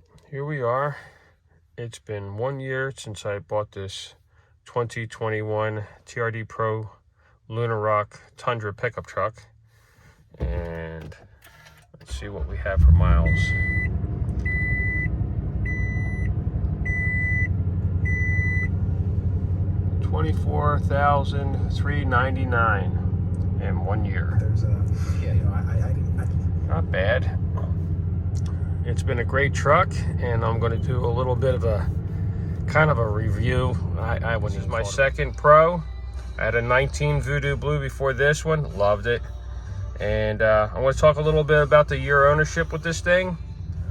Well, here we are. It's been 1 year since I bought this 2021 TRDpro Lunar Tundra pickup truck. And let's see what we have for miles. $24,399 in 1 year. There's Not bad. It's been a great truck, and I'm going to do a little bit of a kind of a review. This is my second Pro. I had a 19 Voodoo Blue before this one. Loved it. And I want to talk a little bit about the year ownership with this thing.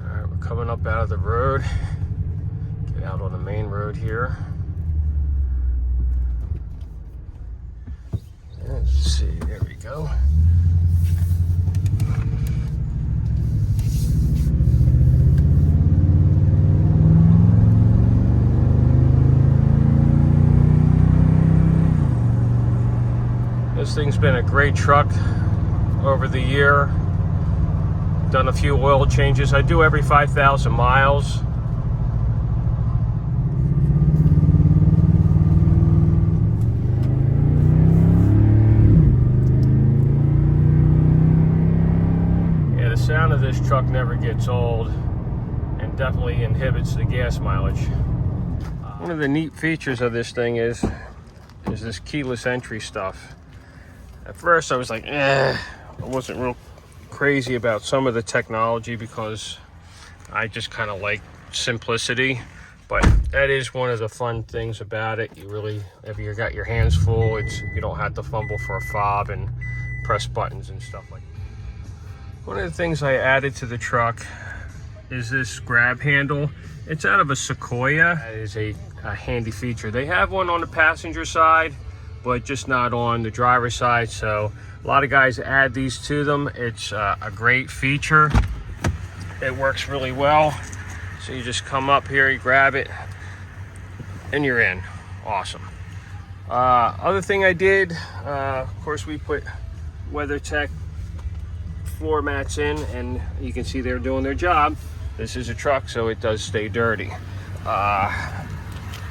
All right, we're coming up out of the road. Get out on the main road here. Let's see, there we go. This thing's been a great truck over the year. Done a few oil changes. I do every 5,000 miles. Yeah, the sound of this truck never gets old and definitely inhibits the gas mileage. One of the neat features of this thing is this keyless entry stuff. At first I was like, I wasn't real crazy about some of the technology because I just kind of like simplicity. But that is one of the fun things about it. You really, if you got your hands full, you don't have to fumble for a fob and press buttons and stuff like that. One of the things I added to the truck is this grab handle. It's out of a Sequoia. That is a handy feature. They have one on the passenger side, but just not on the driver's side. So a lot of guys add these to them. It's a great feature. It works really well. So you just come up here, you grab it, and you're in. Awesome. Other thing I did, of course, we put WeatherTech floor mats in, and you can see they're doing their job. This is a truck, so it does stay dirty.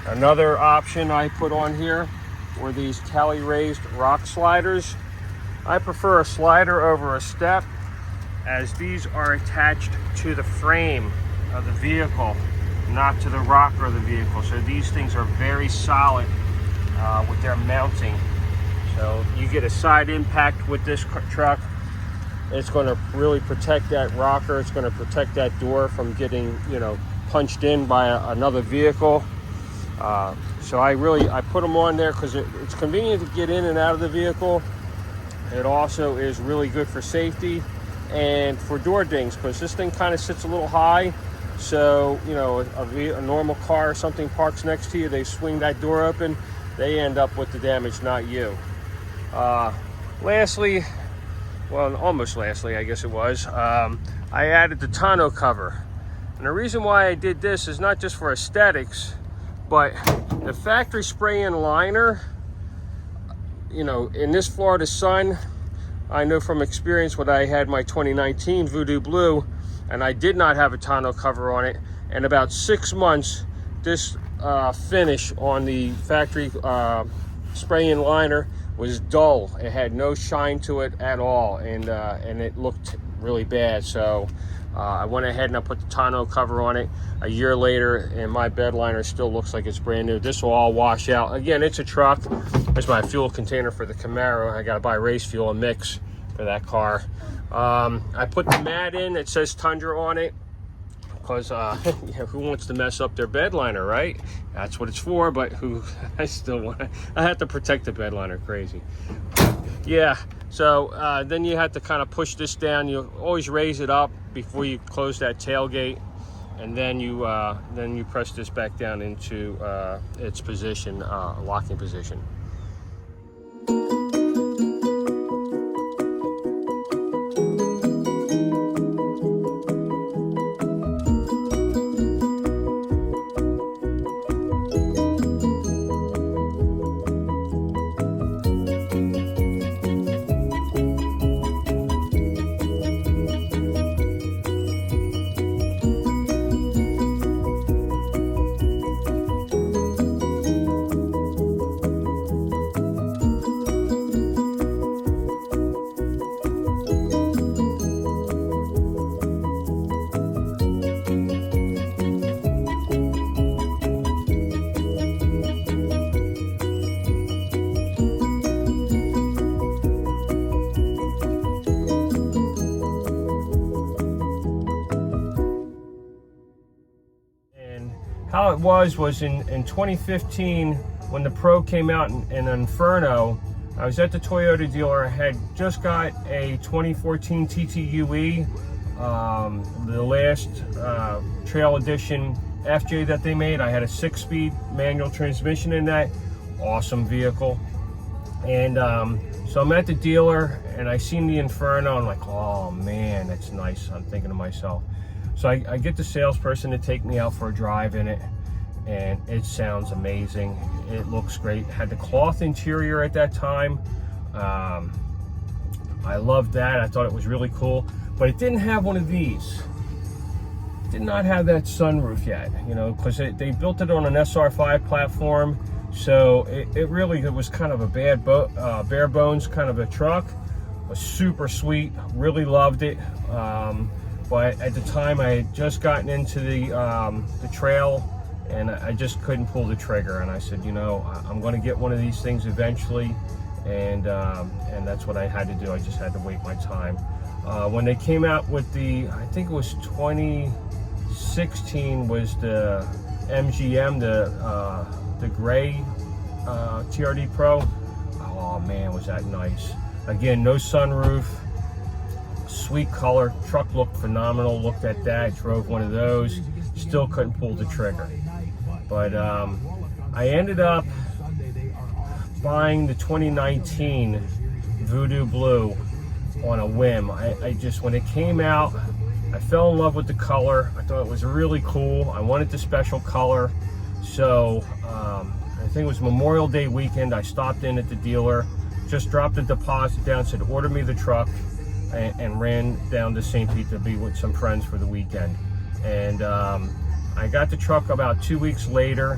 Another option I put on here were these tally raised rock sliders. I prefer a slider over a step, as these are attached to the frame of the vehicle, not to the rocker of the vehicle. So these things are very solid with their mounting. So you get a side impact with this truck. It's going to really protect that rocker. It's going to protect that door from getting, punched in by another vehicle. So I put them on there because it's convenient to get in and out of the vehicle. It also is really good for safety and for door dings, because this thing kind of sits a little high. So, a normal car or something parks next to you, they swing that door open, they end up with the damage, not you. Lastly, well, almost lastly, I guess it was, I added the tonneau cover. And the reason why I did this is not just for aesthetics, but the factory spray-in liner, in this Florida sun, I know from experience when I had my 2019 Voodoo Blue, and I did not have a tonneau cover on it. In about 6 months, this finish on the factory spray-in liner was dull. It had no shine to it at all, and it looked really bad. So I went ahead and I put the tonneau cover on it. A year later, and my bed liner still looks like it's brand new. This will all wash out. Again, it's a truck. There's my fuel container for the Camaro. I gotta buy race fuel and mix for that car. I put the mat in that says Tundra on it, because who wants to mess up their bed liner, right? That's what it's for. But I have to protect the bed liner. Crazy. Yeah. So then you have to kind of push this down. You always raise it up before you close that tailgate, and then you press this back down into its position, locking position. how it was in 2015 when the Pro came out in Inferno. I was at the Toyota dealer. I had just got a 2014 TTUE, the last Trail Edition FJ that they made. I had a 6-speed manual transmission in that. Awesome vehicle. And so I'm at the dealer and I seen the Inferno. I'm like, oh man, that's nice. I'm thinking to myself. So I get the salesperson to take me out for a drive in it, and it sounds amazing. It looks great. Had the cloth interior at that time. I loved that. I thought it was really cool, but it didn't have one of these. It did not have that sunroof yet, you know, because they built it on an SR5 platform. So it was kind of a bare bones kind of a truck. It was super sweet. Really loved it. But at the time, I had just gotten into the trail, and I just couldn't pull the trigger. And I said, you know, I'm going to get one of these things eventually, and that's what I had to do. I just had to wait my time. When they came out with I think it was 2016, was the MGM, the gray TRDpro. Oh man, was that nice! Again, no sunroof. Sweet color, truck looked phenomenal. Looked at that, drove one of those, still couldn't pull the trigger. But I ended up buying the 2019 Voodoo Blue on a whim. I just, when it came out, I fell in love with the color. I thought it was really cool. I wanted the special color. So I think it was Memorial Day weekend. I stopped in at the dealer, just dropped the deposit down, said order me the truck, and ran down to St. Pete to be with some friends for the weekend. And I got the truck about 2 weeks later.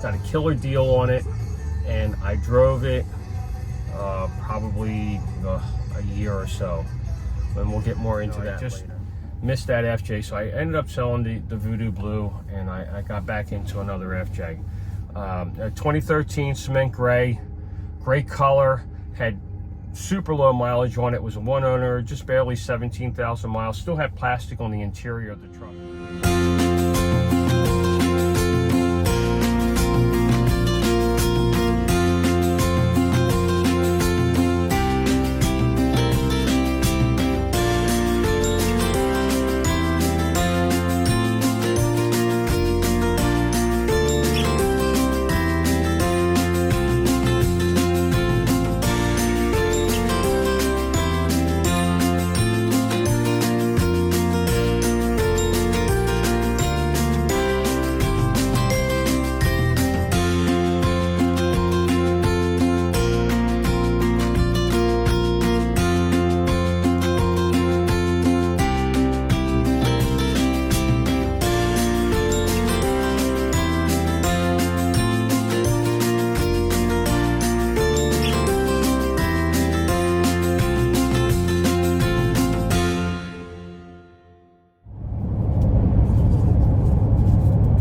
Got a killer deal on it, and I drove it probably a year or so, and we'll get more into that. Just missed that FJ, so I ended up selling the Voodoo Blue, and I got back into another FJ. A 2013 cement gray, great color, had super low mileage on it. Was a one owner, just barely 17,000 miles. Still had plastic on the interior of the truck.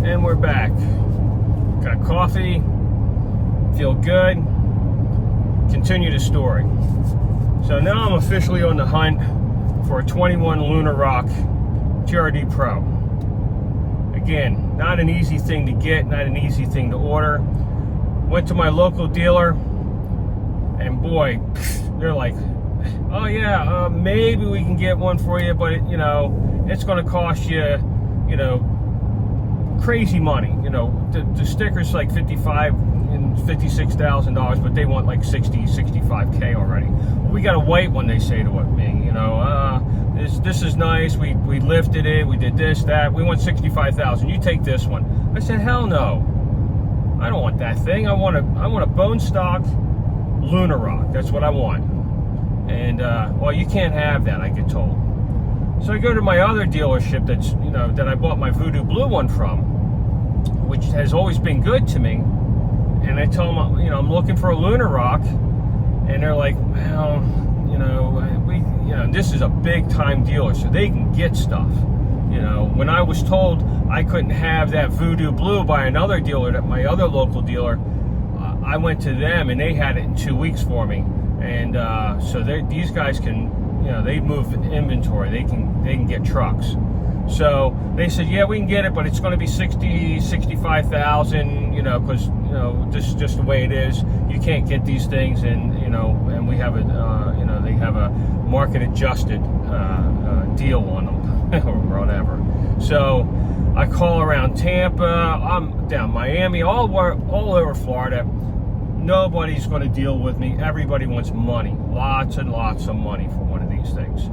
And we're back. Got coffee, feel good, continue the story. So now I'm officially on the hunt for a 21 Lunar Rock TRDpro. Again, not an easy thing to get, not an easy thing to order. Went to my local dealer, and boy, they're like, oh yeah, maybe we can get one for you, but it's going to cost you, crazy money. The sticker's like $55 and $56,000, but they want like 65K already. We got a white one, they say to me, you know, this is nice, we lifted it, we did this, that, we want 65,000, you take this one. I said, hell no, I don't want that thing. I want a bone stock Lunar rock. That's what I want. And well, you can't have that, I get told. So I go to my other dealership that's, you know, that I bought my Voodoo Blue one from, which has always been good to me. And I tell them, you know, I'm looking for a Lunar rock, and they're like, well, you know, this is a big time dealer, so they can get stuff. You know, when I was told I couldn't have that Voodoo Blue by another dealer, that my other local dealer, I went to them and they had it in 2 weeks for me. And so these guys can, you know, they move inventory. They can get trucks. So they said, yeah, we can get it, but it's going to be 65,000. You know, because, you know, this is just the way it is. You can't get these things, and you know, and we have a you know, they have a market adjusted deal on them or whatever. So I call around Tampa, I'm down Miami, all over Florida. Nobody's going to deal with me. Everybody wants money, lots and lots of money for one of these things.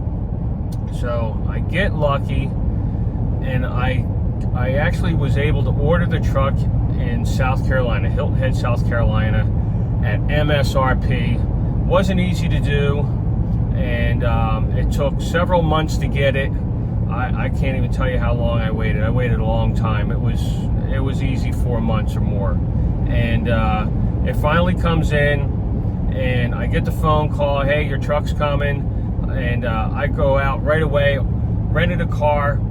So I get lucky, and I actually was able to order the truck in South Carolina, Hilton Head, South Carolina, at MSRP. Wasn't easy to do, and it took several months to get it. I can't even tell you how long I waited. I waited a long time. It was easy, 4 months or more. And it finally comes in, and I get the phone call, hey, your truck's coming. And I go out right away, rented a car.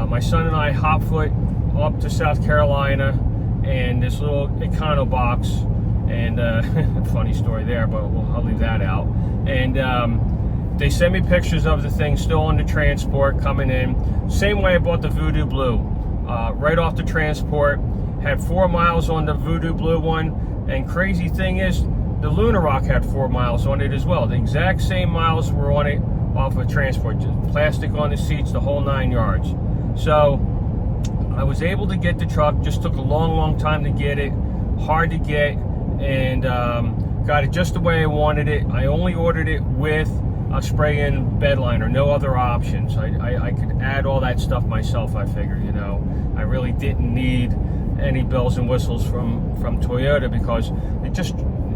My son and I hot foot up to South Carolina, and this little Econo box. And funny story there, but I'll leave that out. And they sent me pictures of the thing still on the transport coming in. Same way I bought the Voodoo Blue. Right off the transport. Had 4 miles on the Voodoo Blue one. And crazy thing is, the Lunar rock had 4 miles on it as well. The exact same miles were on it off of transport. Just plastic on the seats, the whole 9 yards. So I was able to get the truck. Just took a long time to get it. Hard to get. And got it just the way I wanted it. I only ordered it with a spray-in bed liner, no other options. I could add all that stuff myself, I figured, you know. I really didn't need any bells and whistles from Toyota, because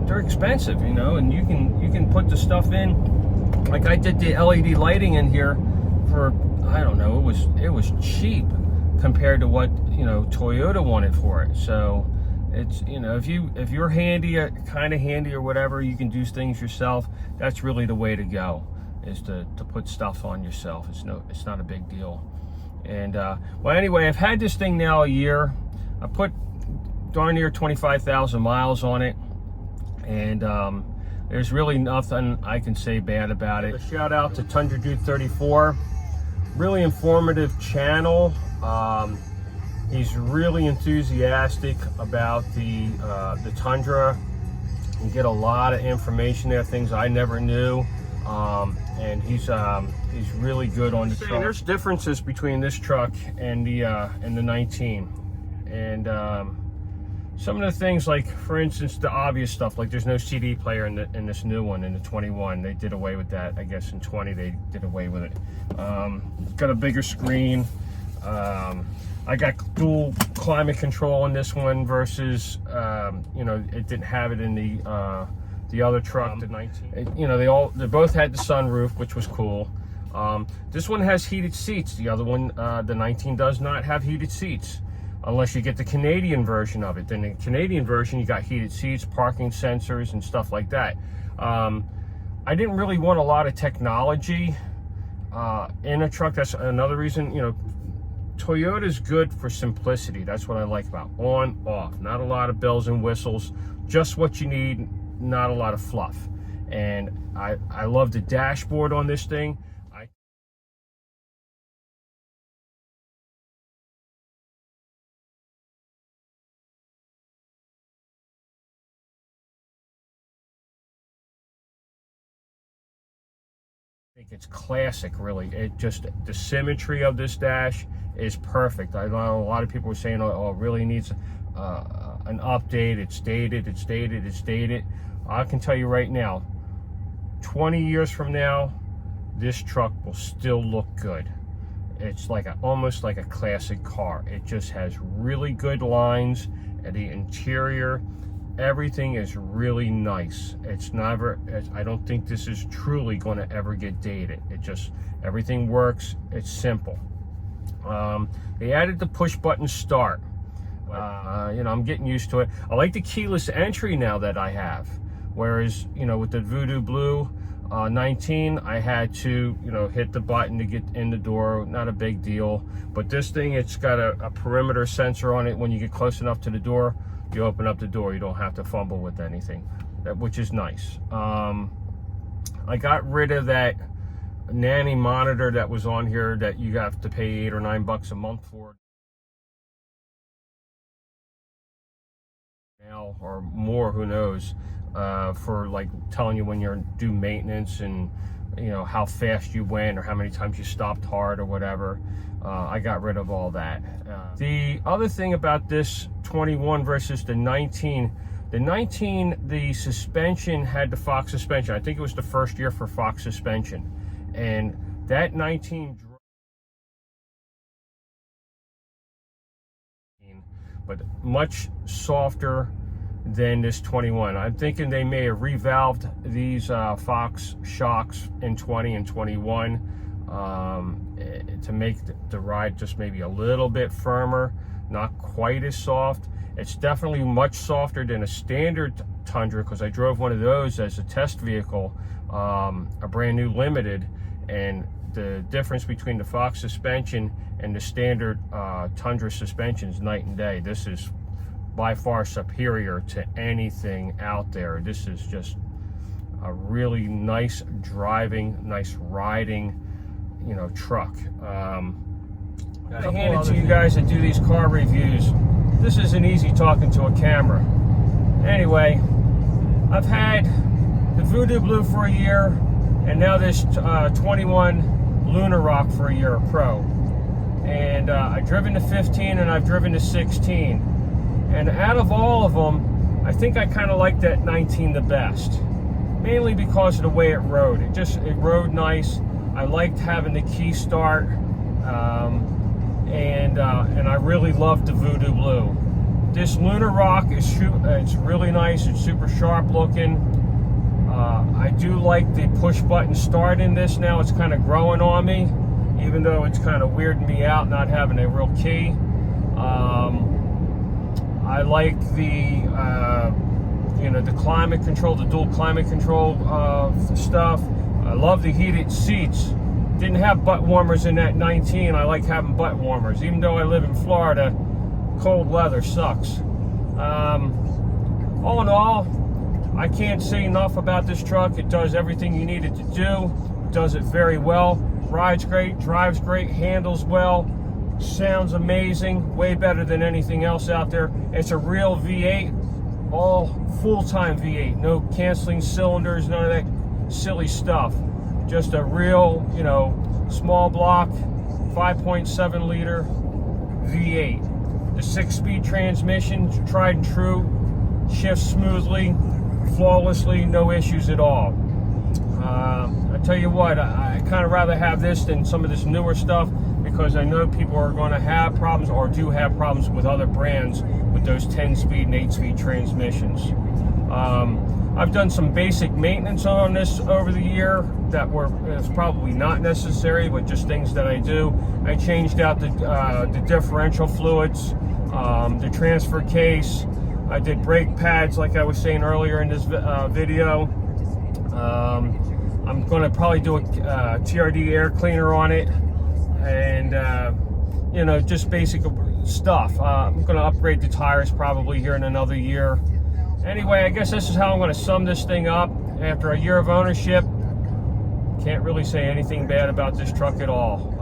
they're expensive, you know, and you can put the stuff in. Like I did the LED lighting in here for, I don't know, it was cheap compared to what, you know, Toyota wanted for it. So it's, you know, if you're handy, kind of handy or whatever, you can do things yourself. That's really the way to go, is to put stuff on yourself. It's not a big deal. And well, anyway, I've had this thing now a year. I put darn near 25,000 miles on it, and there's really nothing I can say bad about it. A shout out to TRDpro, really informative channel. He's really enthusiastic about the Tundra. You get a lot of information there, things I never knew, and he's really good on the truck. There's differences between this truck and the 19, and some of the things, like for instance, the obvious stuff, like there's no CD player in this new one, in the 21. They did away with that. I guess in 20 they did away with it. It's got a bigger screen. I got dual climate control on this one versus, you know, it didn't have it in the other truck, the 19. You know, they both had the sunroof, which was cool. This one has heated seats. The other one, the 19, does not have heated seats, unless you get the Canadian version of it. Then the Canadian version, you got heated seats, parking sensors, and stuff like that. I didn't really want a lot of technology in a truck. That's another reason, you know. Toyota's good for simplicity. That's what I like about on, off. Not a lot of bells and whistles, just what you need, not a lot of fluff. And I love the dashboard on this thing. It's classic, really. It just, the symmetry of this dash is perfect. I know a lot of people were saying, oh, it really needs an update. It's dated, it's dated, it's dated. I can tell you right now, 20 years from now, this truck will still look good. It's like almost like a classic car. It just has really good lines, and the interior, everything is really nice. It's never, I don't think this is truly going to ever get dated. It just, everything works. It's simple. They added the push button start. You know, I'm getting used to it. I like the keyless entry now that I have. Whereas, you know, with the Voodoo Blue 19, I had to, you know, hit the button to get in the door. Not a big deal. But this thing, it's got a perimeter sensor on it. When you get close enough to the door, you open up the door. You don't have to fumble with anything, which is nice. I got rid of that nanny monitor that was on here that you have to pay $8 or $9 a month for. Now or more, who knows, for like telling you when you're due maintenance and, you know, how fast you went or how many times you stopped hard or whatever. I got rid of all that. The other thing about this 21 versus the 19, the suspension had the Fox suspension. I think it was the first year for Fox suspension, and that 19, but much softer than this 21. I'm thinking they may have revalved these Fox shocks in 20 and 21 to make the ride just maybe a little bit firmer, not quite as soft. It's definitely much softer than a standard Tundra, because I drove one of those as a test vehicle, a brand new limited, and the difference between the Fox suspension and the standard Tundra suspension is night and day. This is by far superior to anything out there. This is just a really nice driving, nice riding, you know, truck. I hand it to you guys that do these car reviews. This isn't easy talking to a camera. Anyway, I've had the Voodoo Blue for a year, and now this 21 Lunar Rock for a year, Pro. And I've driven the 15 and I've driven the 16. And out of all of them, I think I kind of like that 19 the best. Mainly because of the way it rode. It rode nice. I liked having the key start. And I really loved the Voodoo Blue. This Lunar Rock it's really nice. It's super sharp looking. I do like the push button start in this now. It's kind of growing on me, even though it's kind of weirding me out not having a real key. I like the you know, the climate control, the dual climate control stuff. I love the heated seats. Didn't have butt warmers in that 19. I like having butt warmers, even though I live in Florida. Cold weather sucks. All in all, I can't say enough about this truck. It does everything you need it to do. It does it very well. Rides great, drives great, handles well, sounds amazing, way better than anything else out there. It's a real V8, all full-time V8, no canceling cylinders, none of that silly stuff. Just a real, you know, small block, 5.7 liter V8. The 6-speed transmission, tried and true, shifts smoothly, flawlessly, no issues at all. I tell you what, I kind of rather have this than some of this newer stuff, because I know people are going to have problems, or do have problems, with other brands with those 10-speed and 8-speed transmissions. I've done some basic maintenance on this over the year that it's probably not necessary, but just things that I do. I changed out the differential fluids, the transfer case. I did brake pads, like I was saying earlier in this video. I'm going to probably do a TRD air cleaner on it, and you know, just basic stuff. I'm going to upgrade the tires probably here in another year. Anyway, I guess this is how I'm going to sum this thing up. After a year of ownership, can't really say anything bad about this truck at all.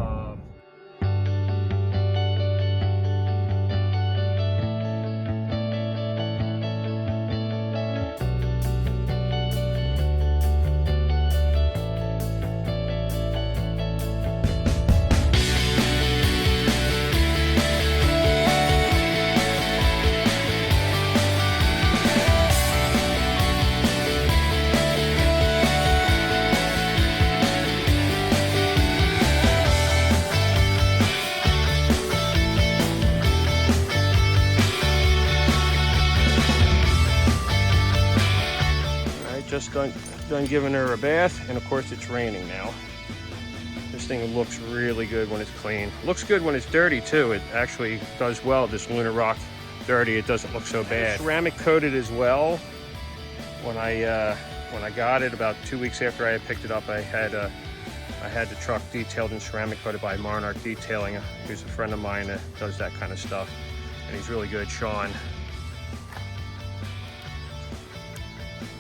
just done giving her a bath, and of course it's raining now. This thing looks really good when it's clean. Looks good when it's dirty too. It actually does well, this Lunar Rock dirty. It doesn't look so bad. Ceramic coated as well. When I got it about 2 weeks after I had picked it up, I had the truck detailed and ceramic coated by Monarch Detailing, who's a friend of mine that does that kind of stuff, and he's really good, Sean.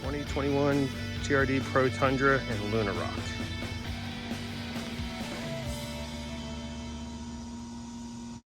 2021 TRD Pro Tundra and Lunar Rock.